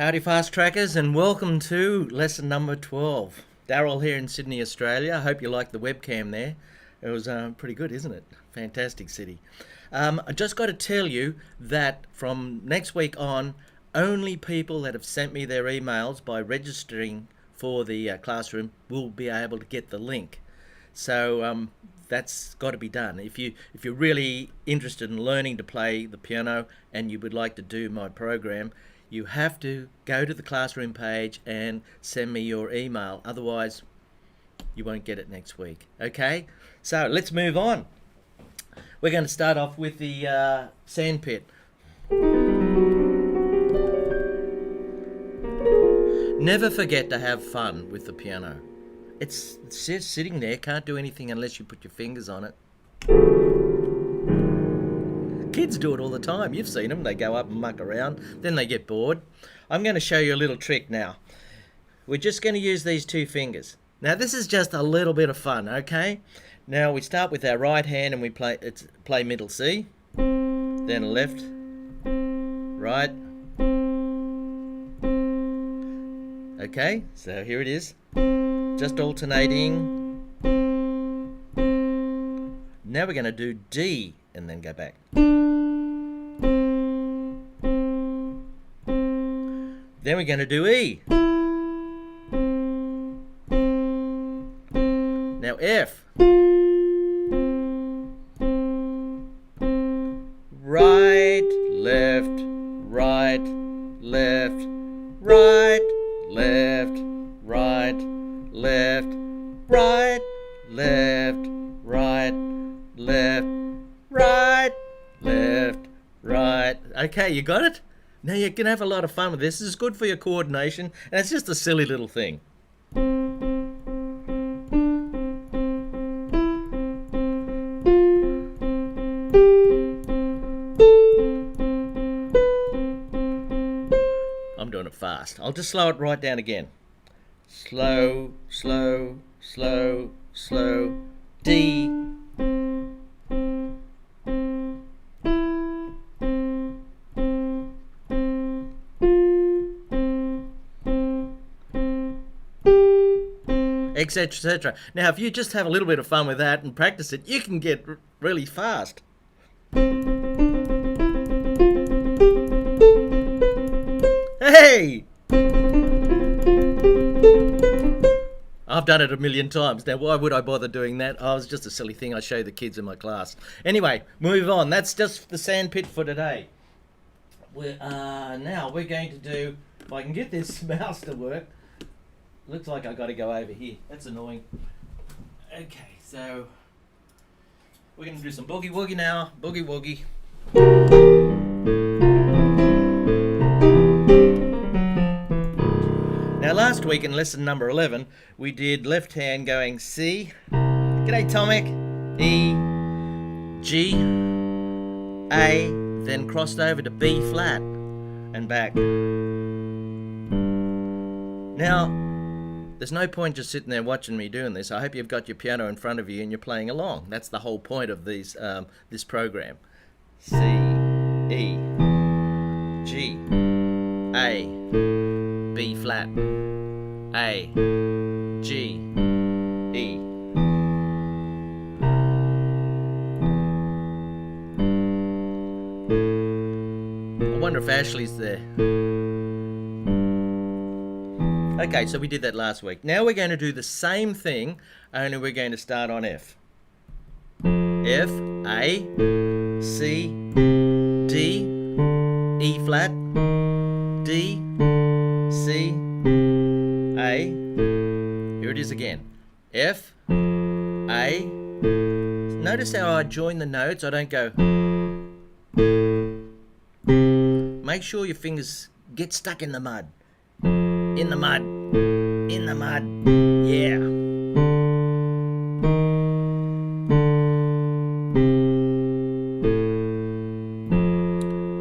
Howdy fast trackers, and welcome to lesson number 12. Daryl here in Sydney, Australia. I hope you liked the webcam there. It was pretty good, isn't it? Fantastic city. I just got to tell you that from next week on, only people that have sent me their emails by registering for the classroom will be able to get the link. So that's got to be done. If you're really interested in learning to play the piano and you would like to do my program, you have to go to the classroom page and send me your email. Otherwise, you won't get it next week. Okay? So let's move on. We're going to start off with the sandpit. Never forget to have fun with the piano. It's just sitting there, can't do anything unless you put your fingers on it. Kids do it all the time. You've seen them. They go up and muck around. Then they get bored. I'm going to show you a little trick now. We're just going to use these two fingers. Now this is just a little bit of fun, okay? Now we start with our right hand and we play middle C. Then left, right. Okay, so here it is. Just alternating. Now we're going to do D and then go back. Then we're going to do E. Now F. Right, left, right, left, right, left, right, left, right, left, right, left, right, left, right. Okay, you got it? Now you can have a lot of fun with this. This is good for your coordination, and it's just a silly little thing. I'm doing it fast. I'll just slow it right down again. Slow, slow, slow, slow. D. Etc, etc. Now if you just have a little bit of fun with that and practice it, you can get really fast. Hey! I've done it a million times. Now why would I bother doing that? Oh, it's just a silly thing I show the kids in my class. Anyway, move on. That's just the sandpit for today. Now we're going to do, if I can get this mouse to work. Looks like I got to go over here. That's annoying. Okay, so we're going to do some Boogie Woogie now. Boogie Woogie. Now last week in lesson number 11, we did left hand going C. G'day Tomic. E, G, A, then crossed over to B flat and back. Now, there's no point just sitting there watching me doing this. I hope you've got your piano in front of you and you're playing along. That's the whole point of these this program. C, E, G, A, B flat, A, G, E. I wonder if Ashley's there. Okay, so we did that last week. Now we're going to do the same thing, only we're going to start on F. F, A, C, D, E flat, D, C, A. Here it is again. F, A. Notice how I join the notes. I don't go. Make sure your fingers get stuck in the mud. In the mud. In the mud. Yeah.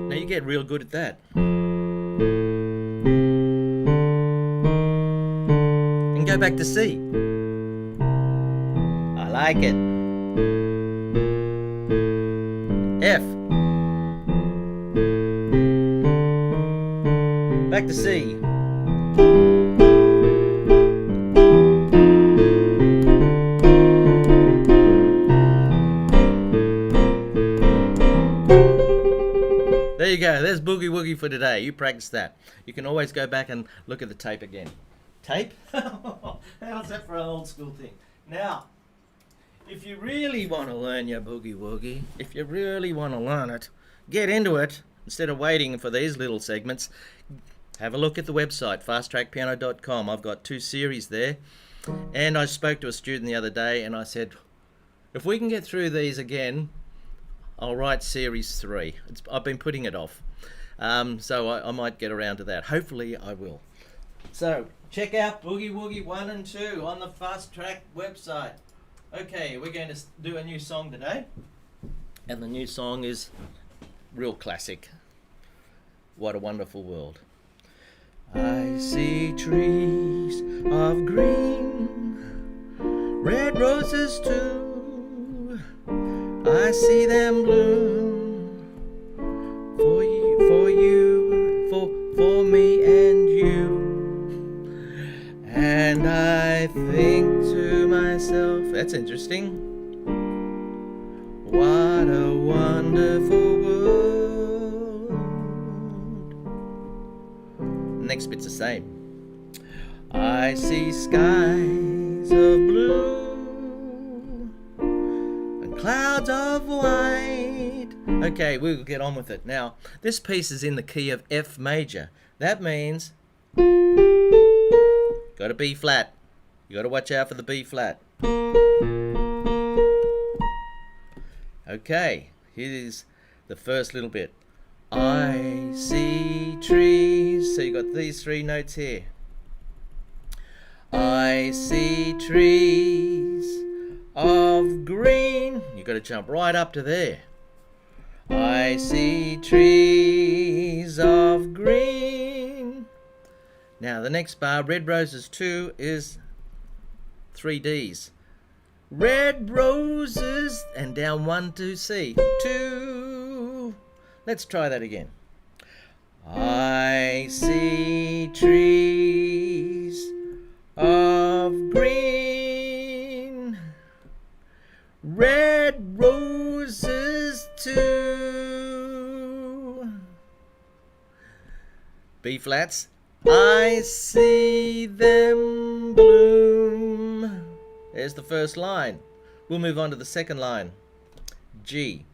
Now you get real good at that. And go back to C. I like it. F. Back to C. There you go. There's Boogie Woogie for today. You practice that. You can always go back and look at the tape again. Tape? How's that for an old school thing? Now, if you really want to learn your Boogie Woogie, if you really want to learn it, get into it instead of waiting for these little segments. Have a look at the website, fasttrackpiano.com. I've got 2 series there. And I spoke to a student the other day and I said, if we can get through these again, I'll write series 3. I've been putting it off. So I might get around to that. Hopefully I will. So check out Boogie Woogie 1 and 2 on the Fast Track website. Okay, we're going to do a new song today. And the new song is real classic. What a Wonderful World. I see trees of green, red roses too. I see them bloom for me and you. And I think to myself, that's interesting. What a wonderful world. Next bit's the same. I see skies of blue and clouds of white. Okay, we'll get on with it. Now, this piece is in the key of F major. That means got a B flat. You got to watch out for the B flat. Okay, here's the first little bit. I see trees. So you got these 3 notes here. I see trees of green. You got to jump right up to there. I see trees of green. Now the next bar, red roses 2, is 3 Ds. Red roses, and down 1 to C. 2. Let's try that again. I see trees of green, red roses too. B flats. I see them bloom. There's the first line. We'll move on to the second line. G.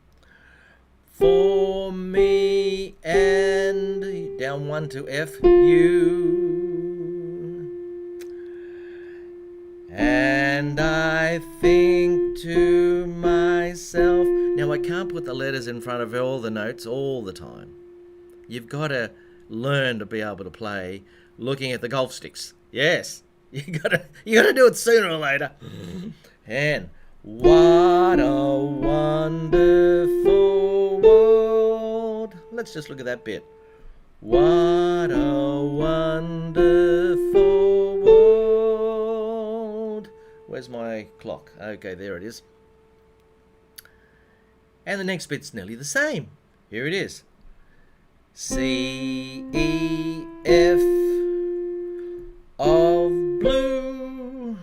For me and down 1 to F, you. And I think to myself. Now I can't put the letters in front of all the notes all the time. You've got to learn to be able to play looking at the golf sticks. Yes, you gotta do it sooner or later. And what a wonderful world. Let's just look at that bit. What a wonderful world. Where's my clock? Okay, there it is. And the next bit's nearly the same. Here it is. C, E, F of blue.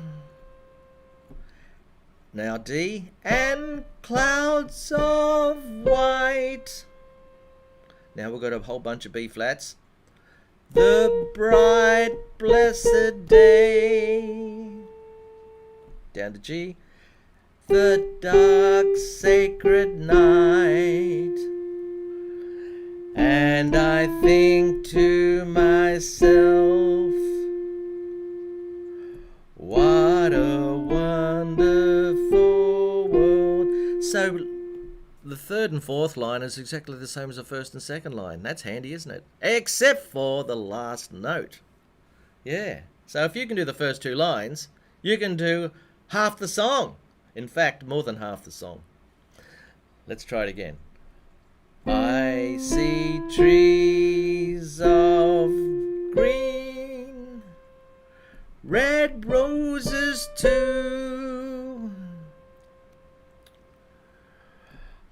Now D, and clouds of white. Now we've got a whole bunch of B flats. The bright blessed day. Down to G. The dark sacred night. And I think to myself, what a wonderful world. So the third and fourth line is exactly the same as the first and second line. That's handy, isn't it? Except for the last note. Yeah. So if you can do the first 2 lines, you can do half the song. In fact, more than half the song. Let's try it again. I see trees of green, red roses too.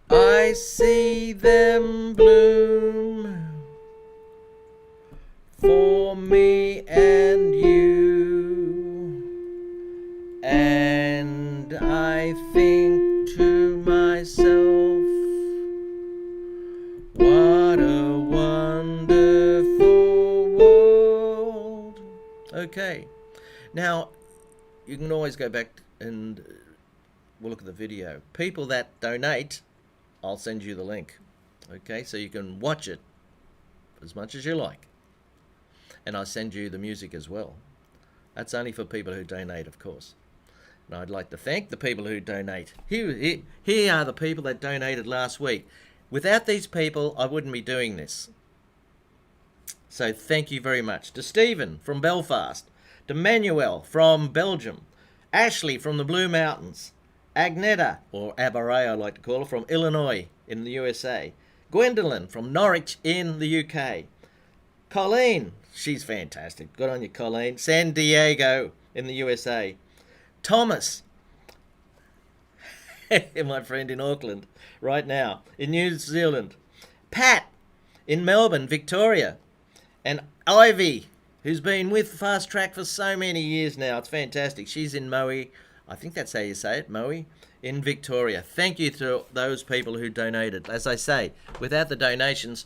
I see them bloom for And I think to myself, what a wonderful world. Okay, now you can always go back and we'll look at the video. People that donate, I'll send you the link. Okay, so you can watch it as much as you like. And I'll send you the music as well. That's only for people who donate, of course. And I'd like to thank the people who donate. Here are the people that donated last week. Without these people, I wouldn't be doing this. So thank you very much. To Stephen from Belfast. To Manuel from Belgium. Ashley from the Blue Mountains. Agneta, or Abaray I like to call her, from Illinois in the USA. Gwendolyn from Norwich in the UK. Colleen, she's fantastic. Good on you, Colleen. San Diego in the USA. Thomas, my friend in Auckland right now, in New Zealand. Pat in Melbourne, Victoria. And Ivy, who's been with Fast Track for so many years now. It's fantastic. She's in Moe, I think that's how you say it, Moe, in Victoria. Thank you to those people who donated. As I say, without the donations,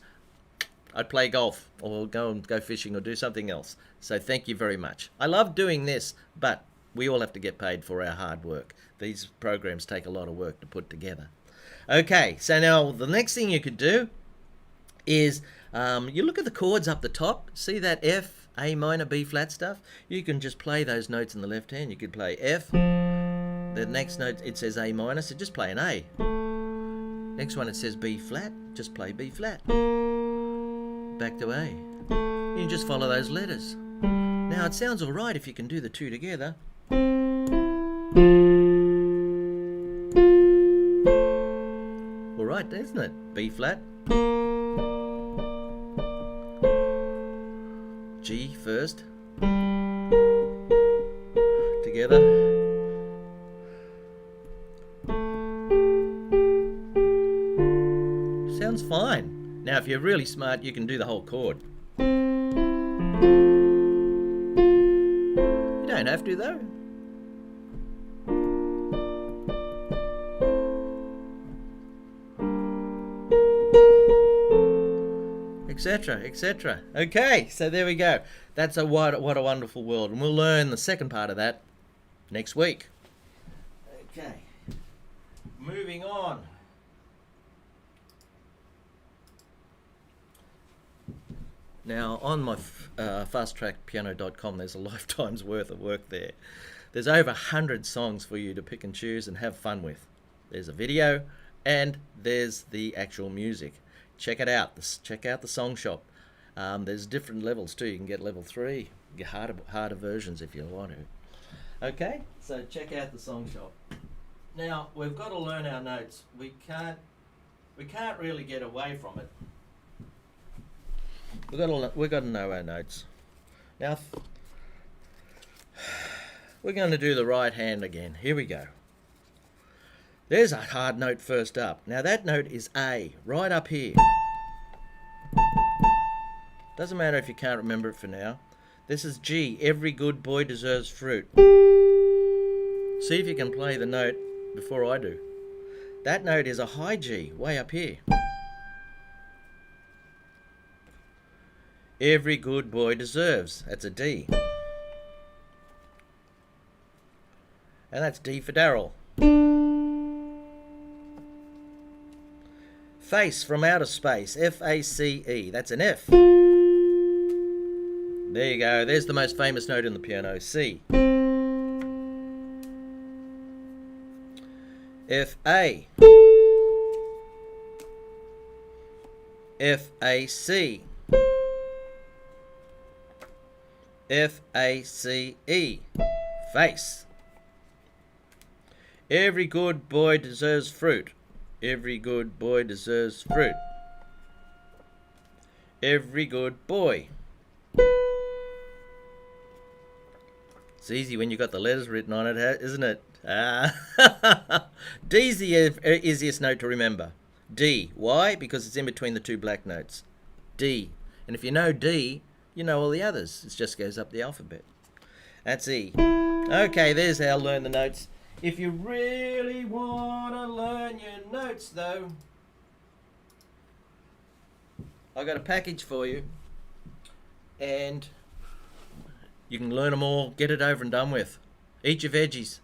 I'd play golf or go fishing or do something else. So thank you very much. I love doing this, but we all have to get paid for our hard work. These programs take a lot of work to put together. Okay, so now the next thing you could do is you look at the chords up the top. See that F, A minor, B flat stuff? You can just play those notes in the left hand. You could play F. The next note, it says A minor, so just play an A. Next one, it says B flat. Just play B flat. Back to A. You can just follow those letters. Now, it sounds all right if you can do the two together. All right, isn't it? B flat. G first. Together. Sounds fine. Now, if you're really smart, you can do the whole chord. You don't have to, though. Etc., etc. Okay, so there we go. That's what a wonderful world. And we'll learn the second part of that next week. Okay, moving on. Now, on my fasttrackpiano.com, there's a lifetime's worth of work there. There's over 100 songs for you to pick and choose and have fun with. There's a video and there's the actual music. Check it out. Check out the song shop. There's different levels too. You can get level 3, get harder versions if you want to. Okay, so check out the song shop. Now, we've got to learn our notes. We can't really get away from it. We've got to know our notes. Now, we're going to do the right hand again. Here we go. There's a hard note first up. Now that note is A, right up here. Doesn't matter if you can't remember it for now. This is G, every good boy deserves fruit. See if you can play the note before I do. That note is a high G, way up here. Every good boy deserves. That's a D. And that's D for Daryl. Face from outer space. F-A-C-E. That's an F. There you go. There's the most famous note in the piano. C. F-A. F-A-C. F-A-C-E. Face. Every good boy deserves fruit. Every good boy deserves fruit. Every good boy. It's easy when you've got the letters written on it, isn't it? D's the easiest note to remember. D. Why? Because it's in between the two black notes. D. And if you know D, you know all the others. It just goes up the alphabet. That's E. Okay, there's how I'll learn the notes If you really want to learn your notes though, I got a package for you, and you can learn them all, get it over and done with. Eat your veggies.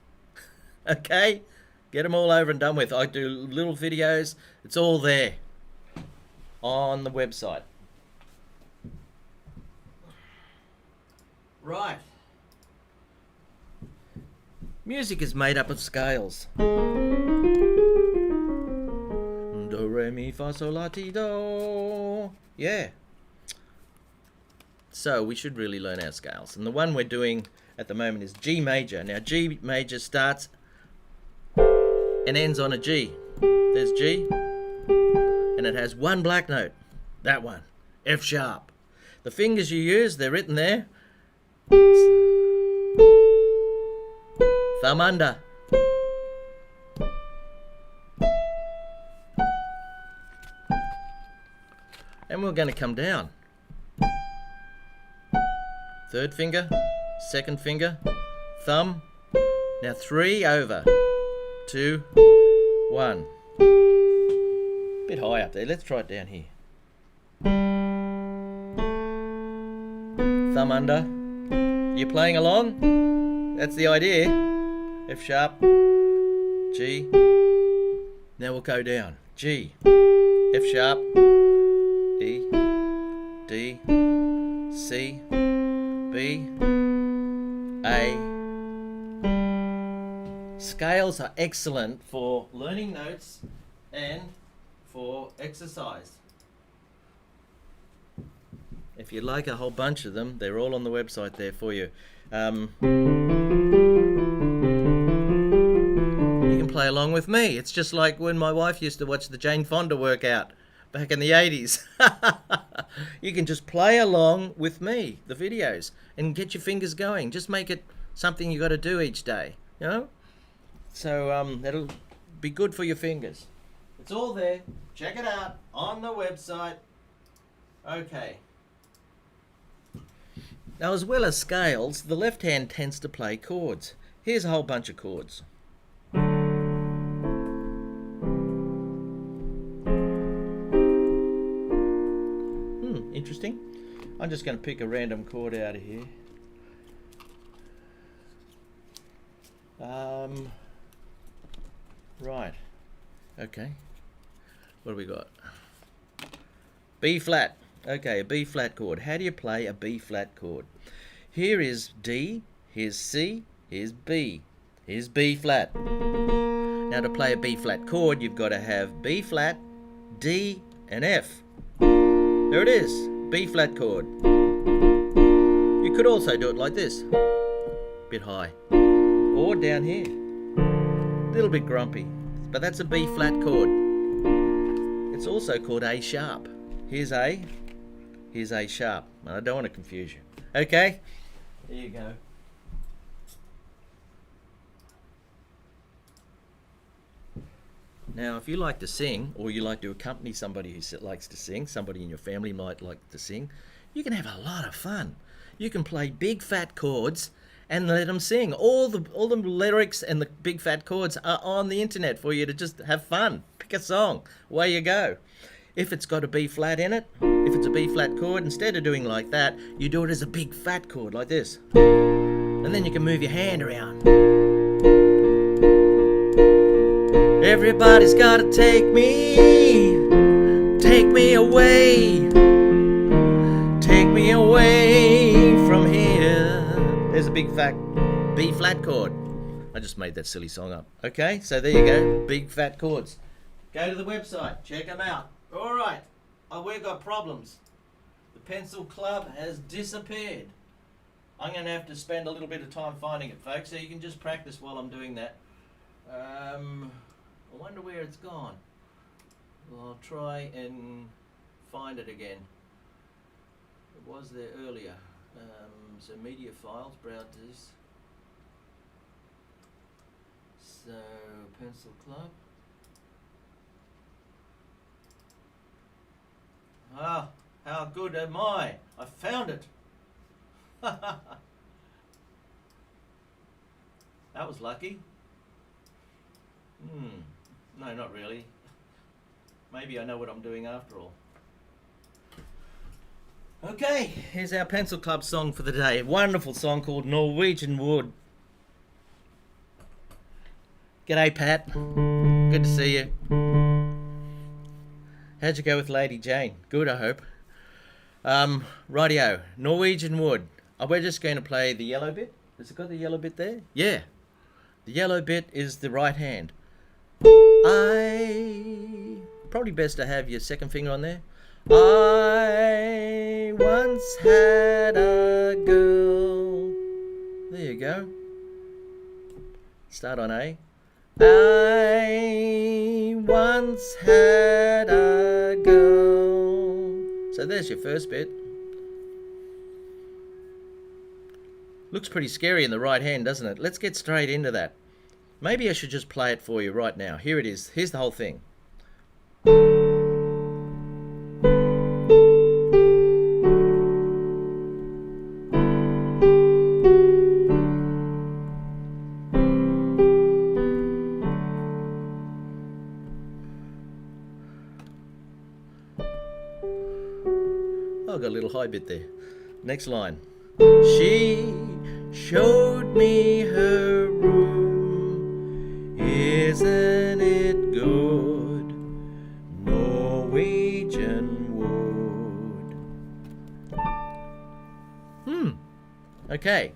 Okay? Get them all over and done with. I do little videos. It's all there on the website. Right. Music is made up of scales. Do, re, mi, fa, sol, la, ti, do. Yeah. So we should really learn our scales. And the one we're doing at the moment is G major. Now G major starts and ends on a G. There's G. And it has one black note. That one. F sharp. The fingers you use, they're written there. Thumb under. And we're going to come down. Third finger, second finger, thumb. Now 3 over. 2, 1. Bit high up there. Let's try it down here. Thumb under. You playing along? That's the idea. F sharp. G. Now we'll go down. G. F sharp. E. D. C. B. A. Scales are excellent for learning notes and for exercise. If you'd like a whole bunch of them, they're all on the website there for you. You can play along with me. It's just like when my wife used to watch the Jane Fonda workout back in the 80s. You can just play along with me, the videos, and get your fingers going. Just make it something you got to do each day, you know? So that'll be good for your fingers. It's all there. Check it out on the website. Okay. Now, as well as scales, the left hand tends to play chords. Here's a whole bunch of chords. Interesting. I'm just going to pick a random chord out of here. Right. Okay. What do we got? B flat. Okay, a B flat chord. How do you play a B flat chord? Here is D, here's C, here's B. Here's B flat. Now to play a B flat chord, you've got to have B flat, D, and F. There it is, B flat chord. You could also do it like this, bit high, or down here, a little bit grumpy, but that's a B flat chord. It's also called A sharp. Here's A sharp. I don't want to confuse you. Okay, there you go. Now, if you like to sing, or you like to accompany somebody who likes to sing, somebody in your family might like to sing, you can have a lot of fun. You can play big fat chords and let them sing. All the lyrics and the big fat chords are on the internet for you to just have fun. Pick a song, away you go. If it's got a B flat in it, if it's a B flat chord, instead of doing like that, you do it as a big fat chord like this. And then you can move your hand around. Everybody's gotta take me away from here. There's a big fat B flat chord. I just made that silly song up. Okay, so there you go, big fat chords. Go to the website, check them out. All right, we've got problems. The pencil club has disappeared. I'm going to have to spend a little bit of time finding it, folks, so you can just practice while I'm doing that. I wonder where it's gone. Well, I'll try and find it again. It was there earlier. So media files, browse this. So pencil club. Ah, how good am I? I found it. That was lucky. No, not really. Maybe I know what I'm doing after all. Okay, here's our Pencil Club song for the day. A wonderful song called Norwegian Wood. G'day, Pat. Good to see you. How'd you go with Lady Jane? Good, I hope. Rightio, Norwegian Wood. We're just going to play the yellow bit. Has it got the yellow bit there? Yeah. The yellow bit is the right hand. Probably best to have your second finger on there. I once had a girl. There you go. Start on A. I once had a girl. So there's your first bit. Looks pretty scary in the right hand, doesn't it? Let's get straight into that. Maybe I should just play it for you right now. Here it is. Here's the whole thing. Oh, I got a little high bit there. Next line. She showed me her room. Isn't it good? Norwegian wood. Okay.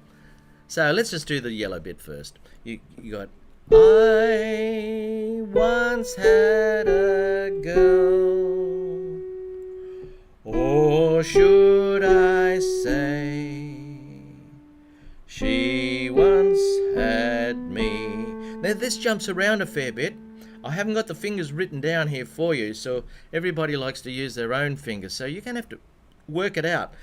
So let's just do the yellow bit first. You got I once had a girl, or should I say she once had me. Now this jumps around a fair bit. I haven't got the fingers written down here for you, so everybody likes to use their own fingers, so you're going to have to work it out.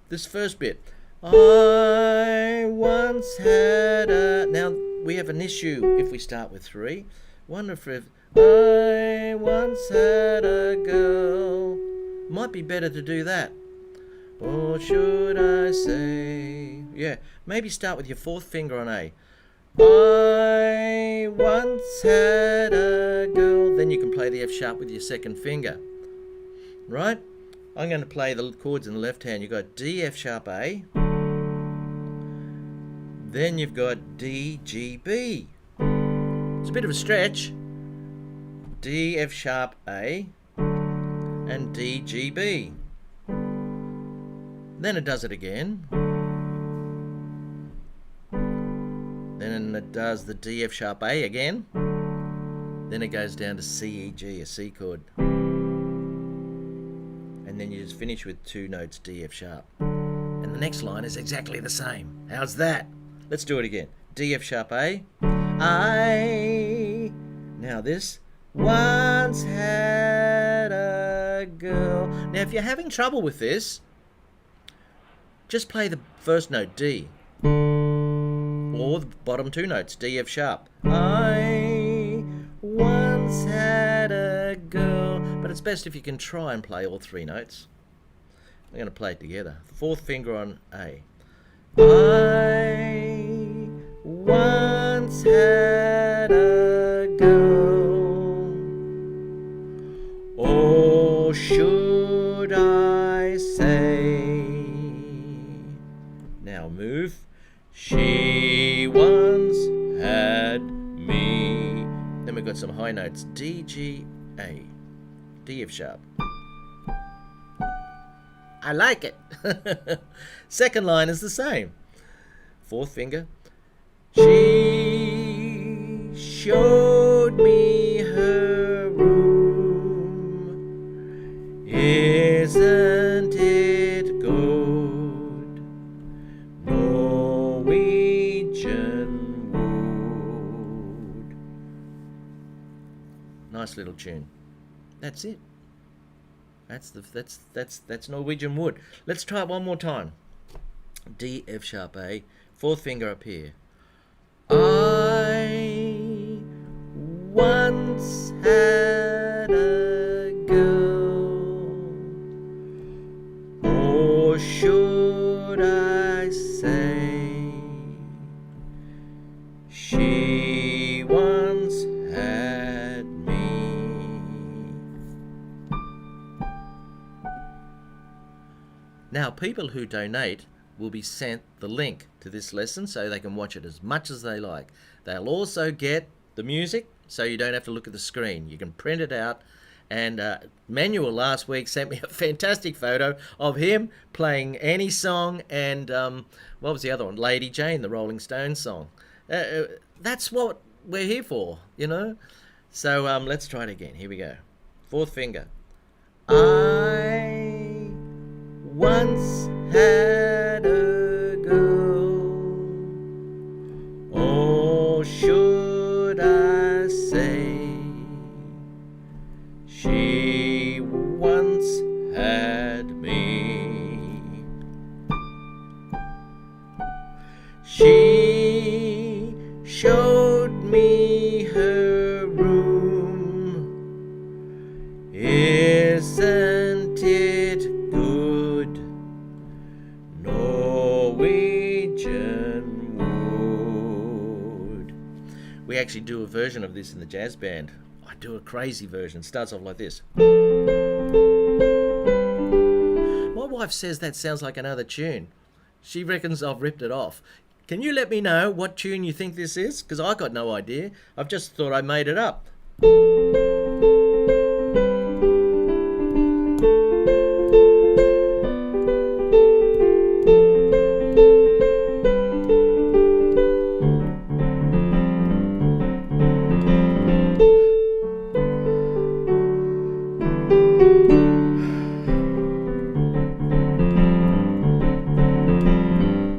This first bit, I once had a... Now we have an issue if we start with 3. Wonder if I once had a girl. Might be better to do that. Or should I say... Yeah, maybe start with your 4th finger on A. I once had a girl. Then you can play the F sharp with your 2nd finger. Right? I'm going to play the chords in the left hand. You've got D, F sharp, A. Then you've got D, G, B. It's a bit of a stretch. D, F sharp, A. And D, G, B. Then it does it again. Then it does the D, F sharp, A again. Then it goes down to C, E, G, a C chord. And then you just finish with 2 notes D, F sharp. And the next line is exactly the same. How's that? Let's do it again. D, F sharp, A. I. Now this. Once had a girl. Now if you're having trouble with this, just play the first note D. Or the bottom 2 notes, D, F sharp. I once had a girl. But it's best if you can try and play all 3 notes. I'm going to play it together. 4th finger on A. I once had a girl. Or should I say... Now move. She once had me. Then we've got some high notes. D, G, A. D, F sharp. I like it. Second line is the same. 4th finger. She showed me her room. Isn't it good? Norwegian wood. Nice little tune. That's it. That's Norwegian wood. Let's try it one more time. D, F sharp, A. 4th finger up here. I once had a girl. Or should I say she once had Now, people who donate will be sent the link to this lesson so they can watch it as much as they like. They'll also get the music so you don't have to look at the screen. You can print it out. And Manuel last week sent me a fantastic photo of him playing any song and what was the other one? Lady Jane, the Rolling Stones song. That's what we're here for, you know. So let's try it again. Here we go. Fourth finger. I once had a girl, or should I say, she once had me. She showed me her room. Isn't it good? Norwegian wood. We actually do a version of this in the jazz band. I do a crazy version. It starts off like this. My wife says that sounds like another tune. She reckons I've ripped it off. Can you let me know what tune you think this is? Because I got no idea. I've just thought I made it up.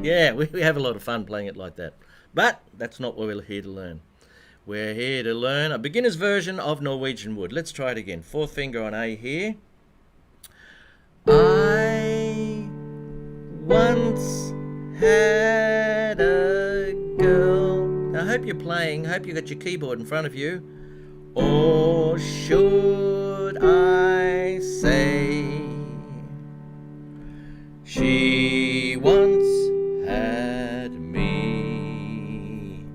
Yeah, we have a lot of fun playing it like that. But that's not what we're here to learn. We're here to learn a beginner's version of Norwegian wood. Let's try it again. Fourth finger on A here. I once had a girl. Now, I hope you're playing. I hope you got your keyboard in front of you. Or should I say, she once had me.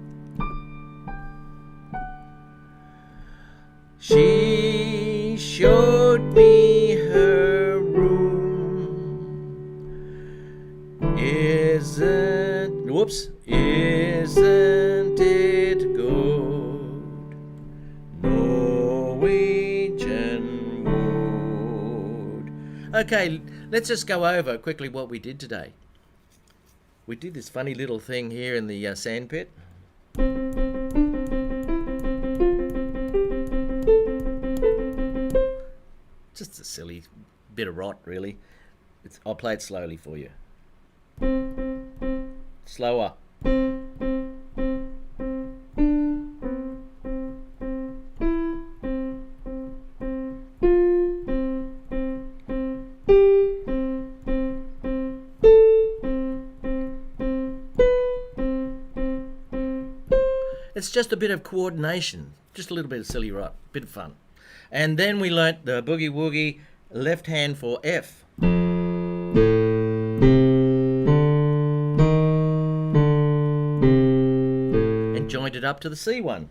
She showed me her room. Isn't it good? Norwegian wood. Okay, let's just go over quickly what we did today. We did this funny little thing here in the sandpit. Just a silly bit of rot, really. I'll play it slowly for you. Slower. It's just a bit of coordination, just a little bit of silly rot, bit of fun. And then we learnt the Boogie Woogie left hand for F. And joined it up to the C one.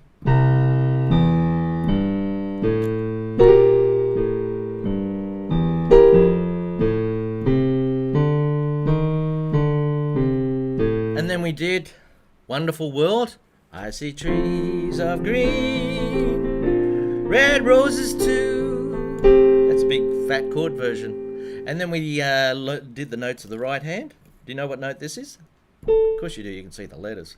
And then we did Wonderful World. I see trees of green, red roses too. That's a big fat chord version. And then we did the notes of the right hand. Do you know what note this is? Of course you do, you can see the letters.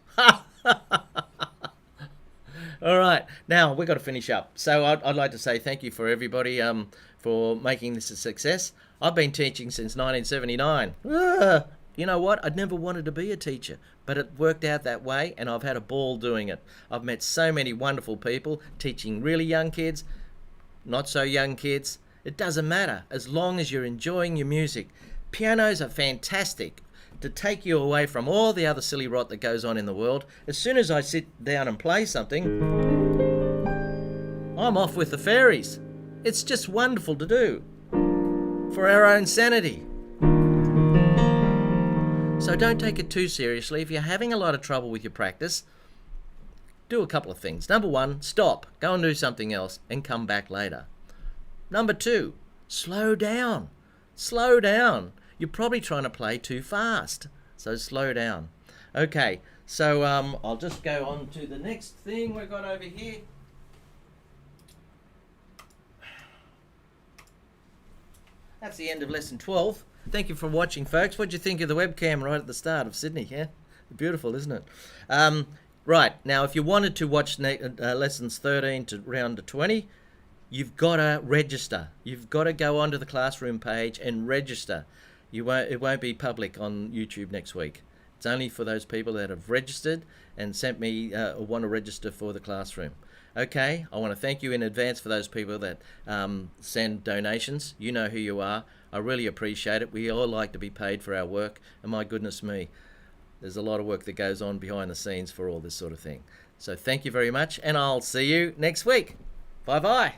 All right, now we've got to finish up. So I'd like to say thank you for everybody for making this a success. I've been teaching since 1979. You know what? I'd never wanted to be a teacher, but it worked out that way, and I've had a ball doing it. I've met so many wonderful people teaching really young kids, not so young kids. It doesn't matter as long as you're enjoying your music. Pianos are fantastic to take you away from all the other silly rot that goes on in the world. As soon as I sit down and play something, I'm off with the fairies. It's just wonderful to do for our own sanity. So don't take it too seriously. If you're having a lot of trouble with your practice, do a couple of things. Number one, stop, go and do something else and come back later. Number two, slow down. Slow down. you're probably trying to play too fast. So slow down. Okay, so I'll just go on to the next thing we've got over here. That's the end of lesson 12. Thank you for watching, folks. What do you think of the webcam right at the start of Sydney? Yeah, beautiful, isn't it? Right, now if you wanted to watch lessons 13 to round to 20, you've got to register. You've got to go onto the classroom page and register. It won't be public on YouTube next week. It's only for those people that have registered and sent me or want to register for the classroom. Okay, I want to thank you in advance for those people that send donations. You know who you are. I really appreciate it. We all like to be paid for our work, and my goodness me, there's a lot of work that goes on behind the scenes for all this sort of thing. So thank you very much, and I'll see you next week. Bye-bye.